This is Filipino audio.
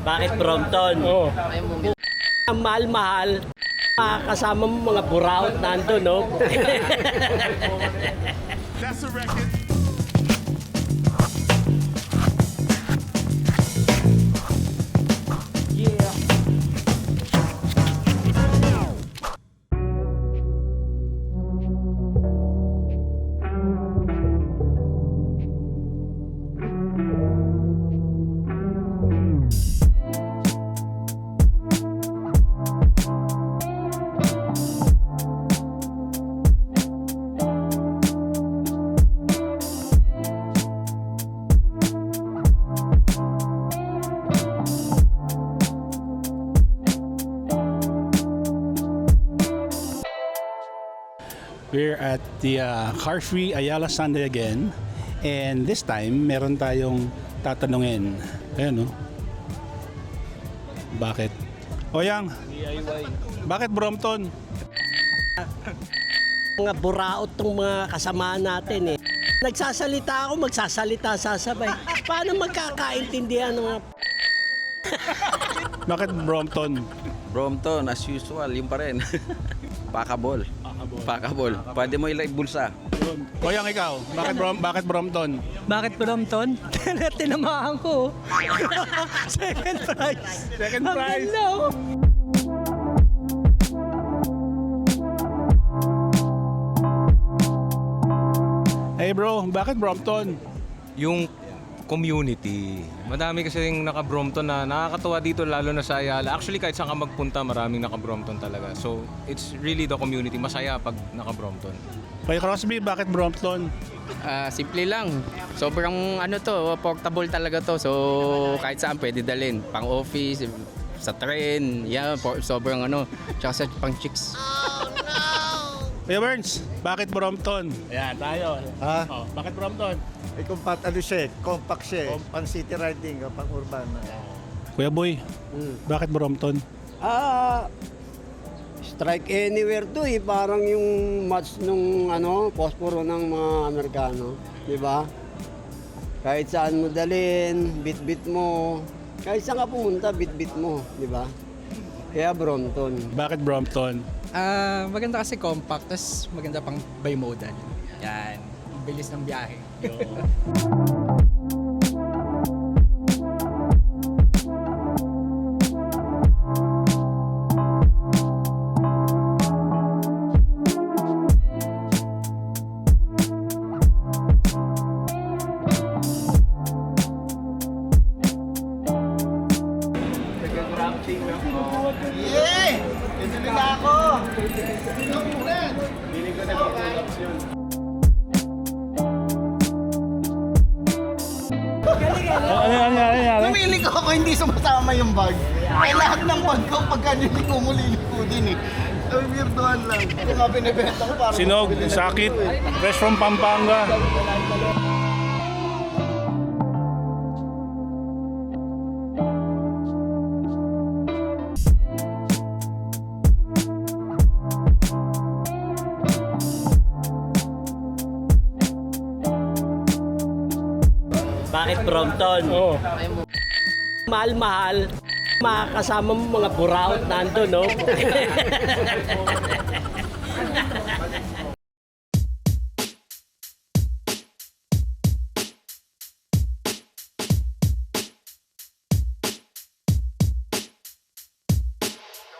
Bakit Brompton? Oo. Ang mahal-mahal, kasama mo mga buraot nandun, no? That's a record. Yeah. We're at the Car-Free Ayala Sunday again. And this time, meron tayong tatanungin. Ayan, no? Bakit? Oyang, bakit Brompton? Mga buraot tong mga kasamaan natin, eh. Nagsasalita ako, magsasalita sasabay. Paano magkakaintindihan ng mga... Bakit Brompton? Brompton, as usual, yung pa rin. Pakabol. Pakabol. Pwede mo ilike bulsa. Oyang, ikaw, bakit Brompton? Bakit Brompton? Tinamaan ko. Second prize. Second Ang prize. ganda, oh. Hey bro, bakit Brompton? Yung community. Madami kasi yung naka-Brompton na nakakatuwa dito lalo na sa Ayala. Actually kahit saan ka magpunta maraming naka-Brompton talaga. So it's really the community. Masaya pag naka-Brompton. Kay Crosby, bakit Brompton? Simple lang. Sobrang portable talaga to. So kahit saan pwede dalhin. Pang office, sa train, sobrang tsaka sa pang chicks. Kuya Burns, bakit Brompton? Ayan, tayo. Ha? Oh, bakit Brompton? Compact siya. Pang city riding, pang urban. Kuya Boy, bakit Brompton? Strike anywhere to eh. Parang yung match nung posporo ng mga Amerikano. Di ba? Kahit saan mo dalhin, bit-bit mo. Kahit saan ka pumunta, bit-bit mo. Di ba? Kaya Brompton. Bakit Brompton? Maganda kasi compact, tapos maganda pang bimodal. Yan. Ang bilis ng biyahe. Ano? Namili ko ako hindi sumasama yung bag. Ay lahat ng bag ko pagka niliko mo liliko din eh. Ay, weirdohan lang. Ito nga binibenta ko parang... Sinog, sakit, fresh from Pampanga. Bakit Brompton? Oo. Mahal-mahal, kasama mo mga buraot nandun, no?